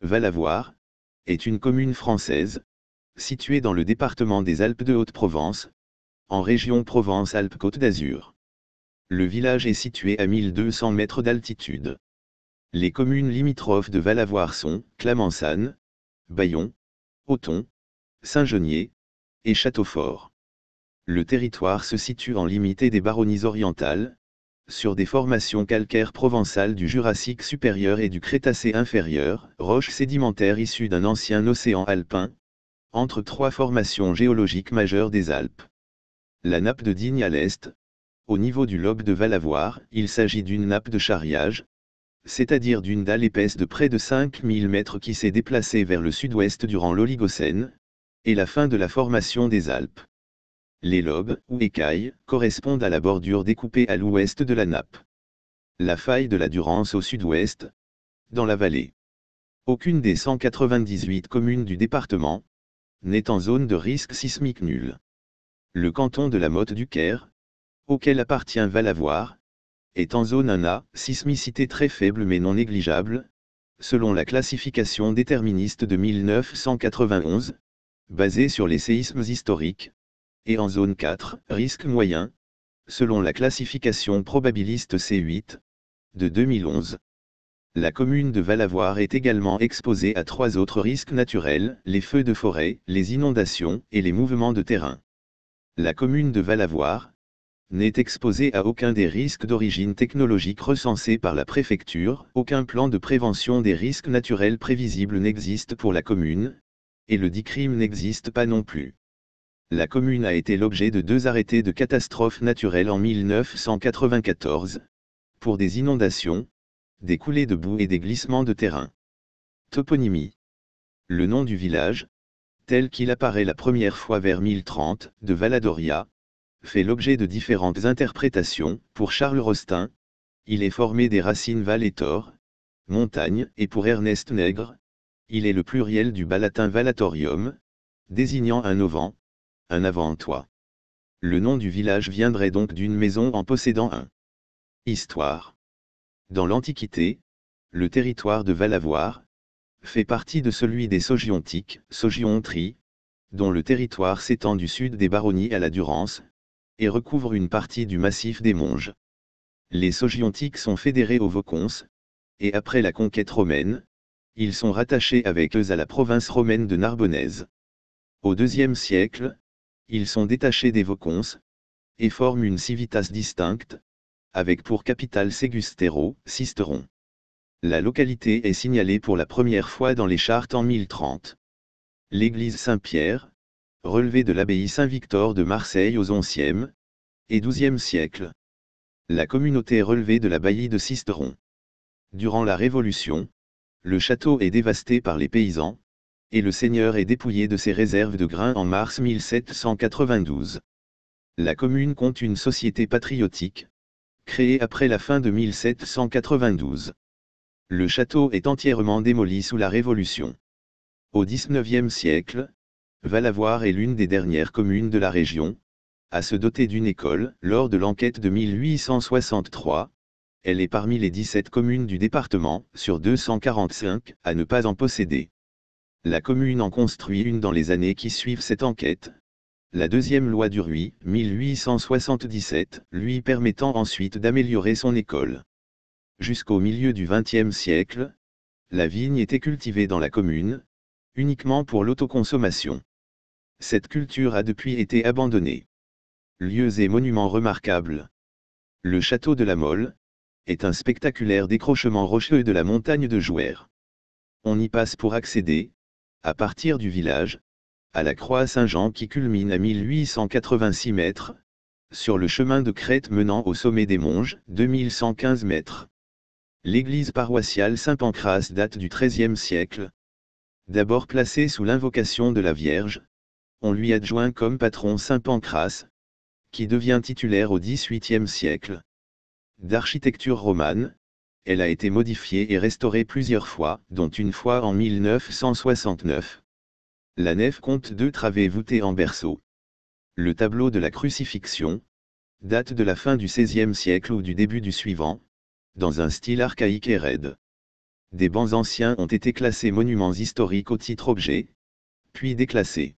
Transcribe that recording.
Valavoir, est une commune française, située dans le département des Alpes de Haute-Provence, en région Provence-Alpes-Côte d'Azur. Le village est situé à 1200 mètres d'altitude. Les communes limitrophes de Valavoir sont Clamensanne, Bayon, Auton, Saint-Genier et Châteaufort. Le territoire se situe en limite des Baronnies orientales, sur des formations calcaires provençales du Jurassique supérieur et du Crétacé inférieur, roches sédimentaires issues d'un ancien océan alpin, entre trois formations géologiques majeures des Alpes. La nappe de Digne à l'est, au niveau du lobe de Valavoir, il s'agit d'une nappe de charriage, c'est-à-dire d'une dalle épaisse de près de 5000 mètres qui s'est déplacée vers le sud-ouest durant l'Oligocène, et la fin de la formation des Alpes. Les lobes, ou écailles, correspondent à la bordure découpée à l'ouest de la nappe. La faille de la Durance au sud-ouest, dans la vallée. Aucune des 198 communes du département n'est en zone de risque sismique nul. Le canton de la Motte-du-Caire, auquel appartient Valavoir, est en zone 1A, sismicité très faible mais non négligeable, selon la classification déterministe de 1991, basée sur les séismes historiques, et en zone 4, risque moyen, selon la classification probabiliste C8, de 2011. La commune de Valavoir est également exposée à 3 autres risques naturels, les feux de forêt, les inondations et les mouvements de terrain. La commune de Valavoir n'est exposée à aucun des risques d'origine technologique recensés par la préfecture, aucun plan de prévention des risques naturels prévisibles n'existe pour la commune, et le DICRIM n'existe pas non plus. La commune a été l'objet de 2 arrêtés de catastrophes naturelles en 1994, pour des inondations, des coulées de boue et des glissements de terrain. Toponymie. Le nom du village, tel qu'il apparaît la première fois vers 1030, de Valadoria, fait l'objet de différentes interprétations. Pour Charles Rostin, il est formé des racines val et tor, montagne, et pour Ernest Nègre, il est le pluriel du bas latin valatorium, désignant un auvent, un avant-toit. Le nom du village viendrait donc d'une maison en possédant un. Histoire. Dans l'Antiquité, le territoire de Valavoir fait partie de celui des Sogiontiques, Sogiontries, dont le territoire s'étend du sud des Baronnies à la Durance, et recouvre une partie du massif des Monges. Les Sogiontiques sont fédérés aux Vaucons, et après la conquête romaine, ils sont rattachés avec eux à la province romaine de Narbonnaise. Au IIe siècle, ils sont détachés des Vaucons, et forment une civitas distincte, avec pour capitale Ségustero, Sisteron. La localité est signalée pour la première fois dans les chartes en 1030. L'église Saint-Pierre, relevée de l'abbaye Saint-Victor de Marseille aux XIe et XIIe siècles. La communauté relevée de la baillie de Sisteron. Durant la Révolution, le château est dévasté par les paysans, et le seigneur est dépouillé de ses réserves de grains en mars 1792. La commune compte une société patriotique, créée après la fin de 1792. Le château est entièrement démoli sous la Révolution. Au XIXe siècle, Valavoir est l'une des dernières communes de la région à se doter d'une école. Lors de l'enquête de 1863, elle est parmi les 17 communes du département, sur 245, à ne pas en posséder. La commune en construit une dans les années qui suivent cette enquête. La deuxième loi du Rhuys, 1877, lui permettant ensuite d'améliorer son école. Jusqu'au milieu du XXe siècle, la vigne était cultivée dans la commune, uniquement pour l'autoconsommation. Cette culture a depuis été abandonnée. Lieux et monuments remarquables. Le château de la Mole est un spectaculaire décrochement rocheux de la montagne de Jouer. On y passe pour accéder, à partir du village, à la croix Saint-Jean qui culmine à 1886 mètres, sur le chemin de crête menant au sommet des Monges, 2115 mètres. L'église paroissiale Saint-Pancrace date du XIIIe siècle. D'abord placée sous l'invocation de la Vierge, on lui adjoint comme patron Saint Pancrace, qui devient titulaire au XVIIIe siècle. D'architecture romane, elle a été modifiée et restaurée plusieurs fois, dont une fois en 1969. La nef compte 2 travées voûtées en berceau. Le tableau de la crucifixion date de la fin du XVIe siècle ou du début du suivant, dans un style archaïque et raide. Des bancs anciens ont été classés monuments historiques au titre objet, puis déclassés.